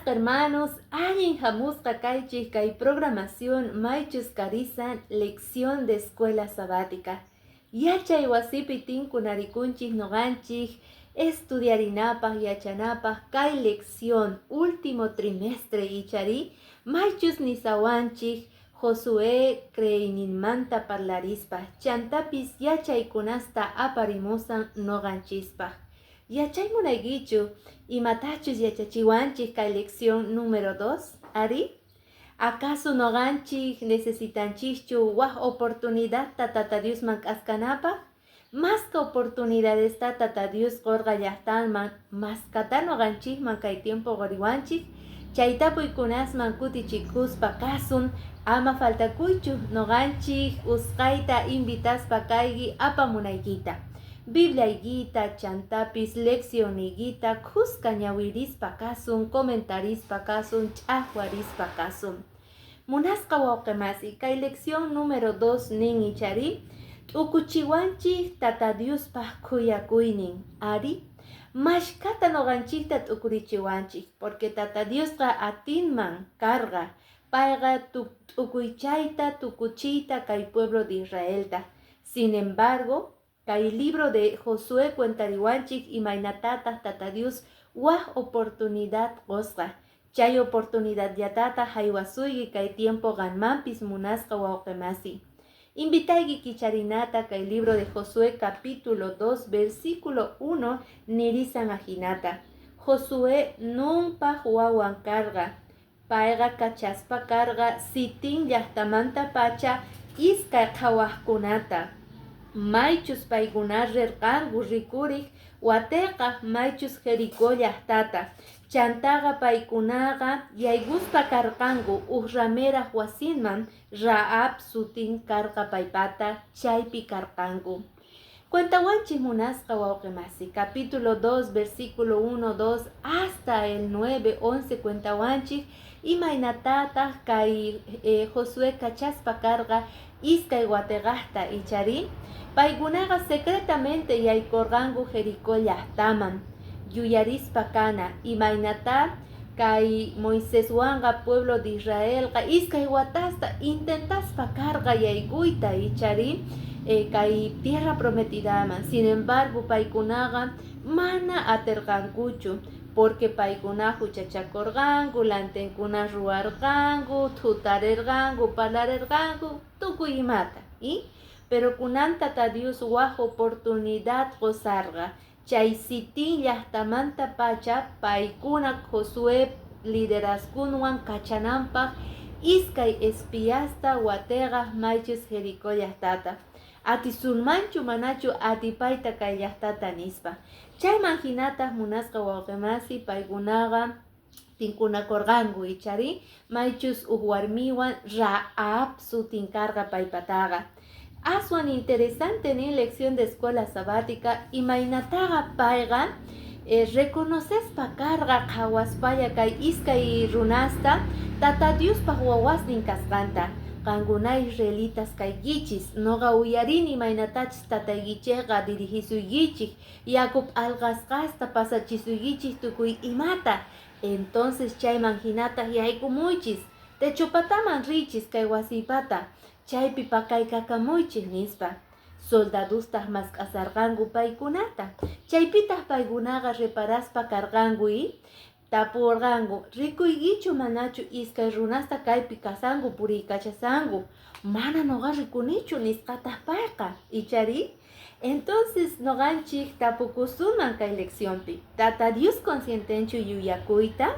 hermanos, ayin jamusqa kaychik kay programación maychus karisan lección de escuela sabática. Yachay wasipi tinkunarikunchik noganchik estudiarinapaj yachanapaj kay lección último trimestre ichari maychus nisawanchik Josué creyninmanta parlarispaj chantapis yachaykunasta aparimusan noganchispaj. Yachaymunaykichu imatachus yachachiwanchik kay lección número 2, ari? ¿Acaso noganchik necesitanchikchu waj oportunidad Tata Diosman k'askanapaj? Más que oportunidades Tata Dios qorqa llaqtanman, más kata noganchikman kay tiempo qoriwanchik, chaytapuykunasman kutichikuspa kasun, ama faltakuychu noganchik usqayta invitaspa kayki apamunaykita. Bibliaykita, chantapis, leccioniguita, kuska ñawirispa kasun, comentarispa kasun, ch'ahwarispa kasun. Munasqa wawqimasi, kay lección número 2 nin ichari, t'ukuchiwanchik Tata Diospaj kuyakuynin, ari? Mashkata noganchikta t'ukurichiwanchik, porque Tata Diosqa atinman karqa, payqa t'ukuychayta, tukuchiyta kay pueblo de Israelta. Sin embargo, kay libro de Josué cuentariwanchik imaynatataq Tata Dios waj oportunidad qosqa. Chay oportunidad yatata haywasuyki kay tiempo ganmanpis munasqa wawqimasi. Invitayki kicharinata kay libro de Josué capítulo 2 versículo 1 nirisan ajinata. Josué nunpaq wawan karqa. Payqa kachaspa karqa sitin llaqtamanta pacha iskay qhawaqkunata. Maychus paykuna rirqanku rikurik wateqa maychus Jericó llaqtata. Chantaqa paykunaqa yayguspa karqanku ramera wasinman Rahab sutin karqa paypata chaypi karqanku. Cuentawanchik munasqa wawqimasi, capítulo 2 versículo 1, 2 hasta el 9, 11 cuentawanchik imaynatataq kay Josué kachaspa karqa iskay wateqaqta ichari. Paykunaqa secretamente yaykurqanku Jericó llaqtaman. Yuyarispa kana imaynata kay Moiséswanqa pueblo de Israelqa iskay watasta intentaspa karqa yaykuyta ichari kay tierra prometidaman. Sin embargo, paykunaqa mana atirqankuchu, porque paykuna huchachakurqanku, lantenkuna ruwarqanku, thutarirqanku, parlarirqanku, tukuy imata. Pero kunan Tata Dios waj oportunidad qosarqa. Chay sitin llaqtamanta pacha paykuna Josué lideraskunwan kachananpaq iskay espiasta wateqa maychus Jericó llaqtata. Atisunmanchu manachu atipayta kay llaqtata nispa. Chayman hinataq munasqa wawqimasi paykunaqa tinkunakurqanku ichari maychus warmiwan Rahab sutin karqa paypataqa. Aswan interesante ni lección de escuela sabática imaynataqa payqa reconocespa karqa qhawaspaya kay iskay runasta Tata Diospaq wawasnin kasqanta. Qankunay israelitas kaykichis, noqa uyarini imaynatachis tataykichayqa dirigisuykichik, yakup alqasqasta pasachisuykichik tukuy imata. Entonces chayman hinataq yaykumuychis, techupataman richis kay wasipata. Chaypi pakaykakamuychik nispa. Soldadustaq mask'asarqanku paykunata. Chaypitaq paykunaqa reparaspa karqanku tapurqanku, rikuykichu manachu iskay runasta kaypi kasanku puriykachasanku. Mana noqa rikunichu nisqataq payqa ichari. Entonces noqanchik tapukusunman kay leccionpi. Tata Dios conscientenchu yuyakuyta,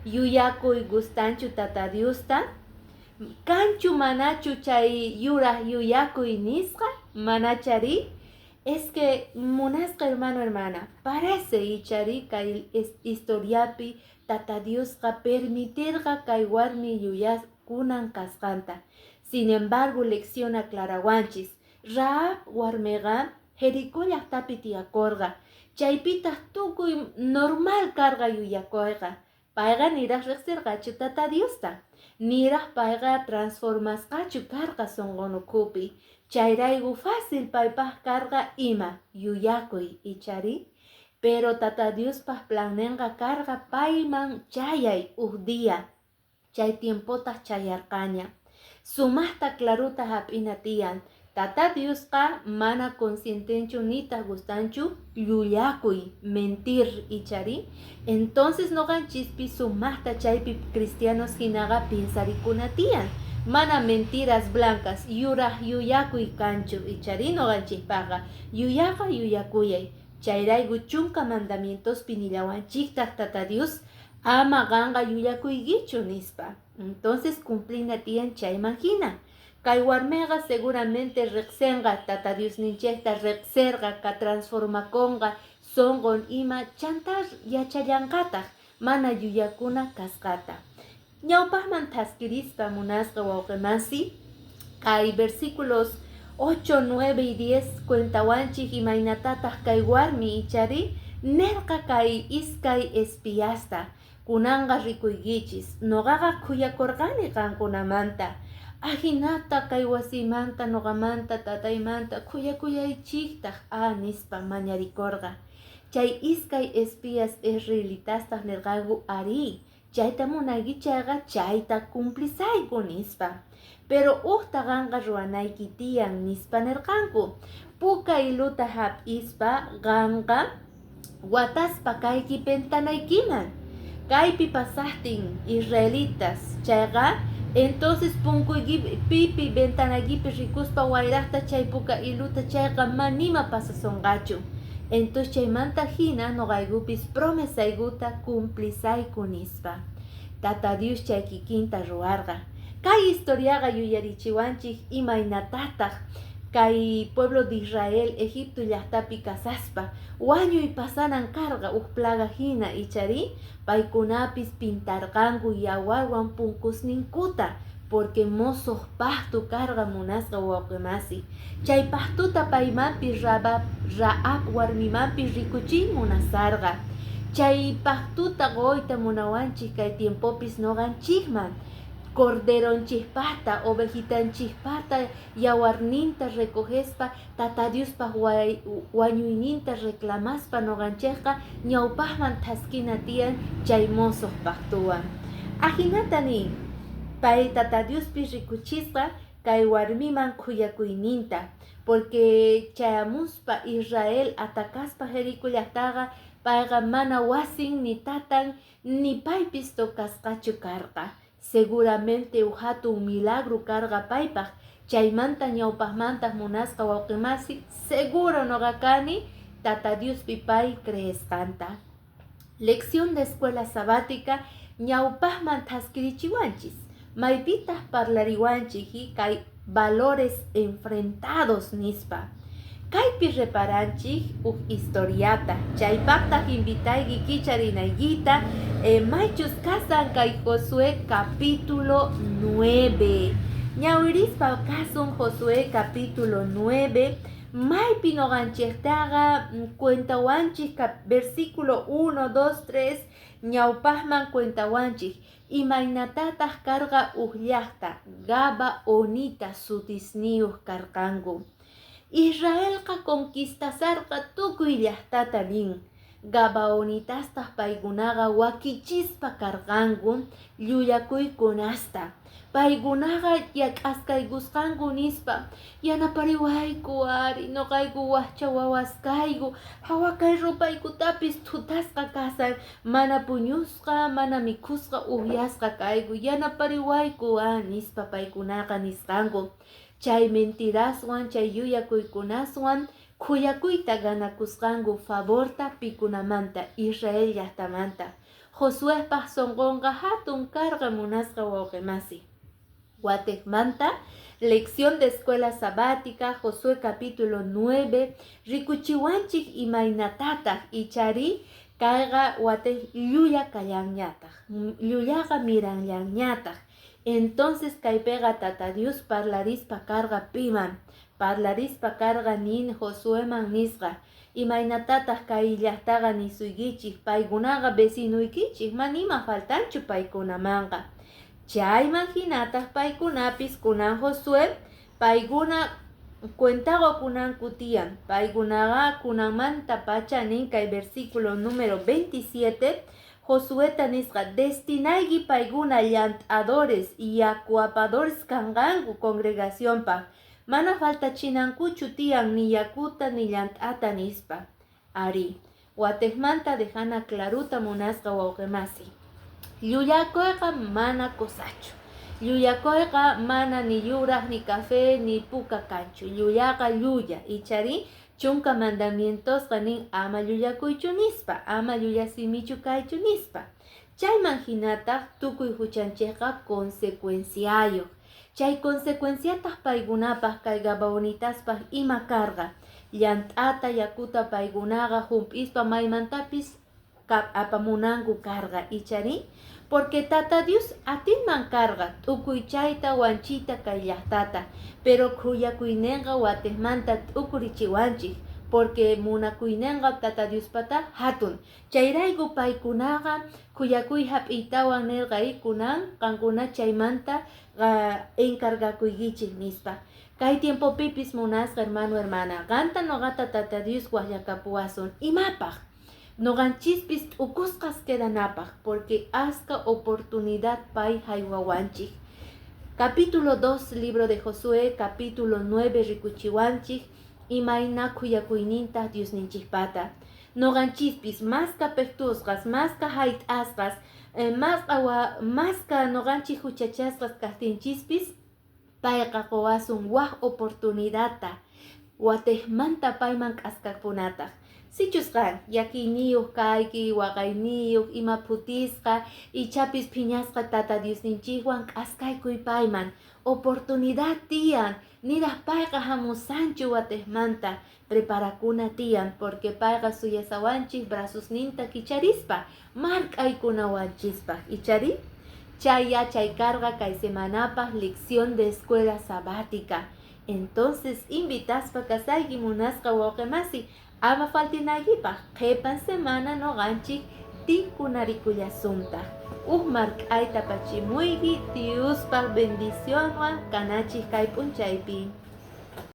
yuyakuy gustanchu Tata Diosta, kanchu manachu chay yuraq yuyakuy nisqa, manachari. Es que munasqa hermano hermana, parece ichari kay historiapi Tata Diosqa permitirqa kay warmi yuyaskunan kasqanta. Sin embargo, lección aclarawanchis. Rahab warmiqa Jericó llaqtapi tiyakurqa. Chaypitaq tukuy normal karqa yuyakuyqa. Payqa niraq riqsirqachu Tata Diosta. Niraq payqa transformasqachu karqa sonqonukupi. Chayraygu fácil paypaq karqa ima yuyakuy ichari. pero tata Dios pas planenga carga paiman chayay día, chay tiempotas chayarcaña. Sumasta claruta hap'inatian, tata Diosqa mana conscientenchu nita gustanchu llullakuy, mentir ichari. Entonces noqanchikpi sumasta chaypi cristianos hinaqa pinsarikunatian. Mana mentiras blancas, yuraq yuyakuy kanchu ichari noqanchikpaqa. Yuyaqa yuyakuyay. Chayrayku chunka mandamientos pinillawanchiktaq tata Dios ama qanqa yuyakuykichu nispa. Entonces cumplina tiyan chayman hina. Kay warmiqa seguramente riqsinqa tata Dios ninchikta riqsirqa ka transformakonqa sonqon ima chantar yachallanqataq mana yuyakuna kasqata. Ñawpaqman taskirispa munasqa wawqimasi kay versículos 8, 9 y 10 cuentawanchik imaynatataq kay warmi ichari nerqa kay iskay espiasta kunanqa rikuykichis noqaqa kuyakurqani qankunamanta ahinata kay wasimanta noqamanta tataymanta kuyaychiktaq nispa mañarikurqa chay iskay espias israelitastaq nirqaku ari chayta munaykichayqa chayta cumplisayku nispa pero uqtaqanqa ruwanayki tiyan nispa nirqanku puka iluta hap'ispa qanqa wataspa kayki pentanaykiman kaypi pasaqtin israelitas chayqa entonces punkuypipi ventanaykipi rikuspa wayraqta chay puka iluta chayqa manima pasasonqachu entonces chaymanta hina noqaykupis promesaykuta cumplisayku nispa tata Dios chay kikinta ruwarqa kay historiaqa yuyarichiwanchik imaynatataq kay pueblo de Israel Egipto llaqtapi kasaspa wañuy pasanan karqa uq plaga hina ichari paykunapis pintarqanku yawarwan punkusninkuta porque mosoq paqtu karqa munasqa wawqimasi chay paqtuta paymanpi Rahab warmimanpi rikuchiy munasarqa chay paqtuta qoyta munawanchik kay tiempopis noqanchikman corderonchikpata ovejitanchikpata yawarninta recogespa tata Diospa wañuyninta reclamaspa noqanchikqa ñawpaqman taskina tiyan chay mosoq paqtuwan ahinatani pay tata Diospi rikuchisqa kay warmiman kuyakuyninta porque chayamuspa Israel atakaspa Jericó llaqtaqa payqa mana wasin ni tatan ni paypis tokasqachu karqa seguramente hatun milagro karqa paypaq chaymanta ñawpaqmanta munasqa wawqimasi seguro noqakani tata Diospi pay creesqanta lección de escuela sabática ñawpaqman taskirichiwanchis maypitaq parlariwanchik kay valores enfrentados nispa kaypi reparanchik uq historiata chaypaqtaq invitayki kicharinaykita maychus kasan kay Josué capítulo 9 ñawirispa kasun Josué capítulo 9 maypi noqanchiktaqa cuentawanchik versículo 1, 2, 3 ñawpaqman cuentawanchik imaynatataq karqa uq llaqta Gabaonita sutisniyuq karqanku Israelqa conquistasarqa tukuy llaqtata nin Gabaonitastaq paykunaqa wakichispa karqanku llullakuykunasta paykunaqa yak'askaykusqanku nispa yanapariwayku ari noqayku wahcha wawas kayku hawakay rupaykutapis tutasqa kasan mana puñusqa mana mikhusqa upiasqa kayku yanapariwayku nispa paykunaqa nisqanku chay mentiraswan chay yuyakuykunaswan kuyakuyta ganakusqanku favorta pikunamanta Israel llaqtamanta Josuépaq sonqonqa hatun karqa munasqa wawqimasi Guatemanta lección de escuela sabática Josué capítulo 9 rikuchiwanchik imaynatataq ichari kayqa watej llulla kallanñataq llullaqa miranllañataq entonces kaypiqa tata Dios parlarispa karqa piman parlarispa karqa nin Josuéman nisqa imaynatataq kay llaqtaqa nisuykichik paykunaqa vecinuykichik manima faltanchu paykunamanqa chayman hinataq paykunapis kunan Josué paykuna cuentago kunan kutian, paigunaga kunamanta pacha ninka versículo número 27, Josué tanisqa destinaygi paiguna llantadores y yacuapadores kangangu congregación pa. Mana falta chinankuchu tian ni yakuta ni llantata nispa. Ari, watejmanta dejana claruta munasqa wawqimasi. Llullakoyqa mana kosachu. Llullakoyqa mana ni yuraq ni café ni puka kanchu. Llullaqa llulla ichari chunka mandamientosqa nin ama llullakuychu nispa, ama llullasimichu kaychu nispa. Chayman hinataq tukuy huchanchikqa consecuenciayoq. Chay consecuenciataq paykunapaq kay gabawnitaspas ima karqa. Llant'ata yakuta paykunaqa hump'ispa maymantapis apamunanku karqa ichari. Porque Tata Dios atinman karqa t'ukuychayta wanchita kay llaqtata, pero khuyakuynenqa watejmanta t'ukurichiwanchik, porque munakuyninqa Tata Diospata hatun. Chayrayku paykunaqa khuyakuy hap'iytawan nirqay kunan qankuna chaymanta encargakuykichik nispa. Kay tiempopipis munasqa hermano hermana, qanta noqata Tata Dios waqllakapuwasun imapaq. Noqanchispis t'ukusqas quedanapaq, porque asqa oportunidad pay haywawanchik. Capítulo 2, libro de Josué, capítulo 9, rikuchiwanchik, imayna khuyakuyninta Diosninchikpata. Noqanchispis masqa pektusqas, masqa hayt'asqas, masqa noqanchik huchachasqas kaqtinchispis, payqa quwasun waq oportunidadta, watejmanta payman k'askapunataq. Sichusqan, yakiyniyuq kayki, waqayniyuq, ima putisqa, ichapis phiñasqa Tata Diosninchikwan k'askaykuy payman. Oportunidad tiyan, niraq payqa hamusanchu watejmanta, preparakuna tiyan, porque payqa suyasawanchik brazosninta kicharispa, mark'aykunawanchispa, ichari? Chay karqa kay semanapaq lección de escuela sabática. Entonces, invitaspa kasayki munasqa wawqimasi, ama faltinaykipaq qhipan semana noqanchik tikunarikullasunta. Mark'ayta pachimuyki Diospaq bendicionwan kanachik kay p'unchaypi.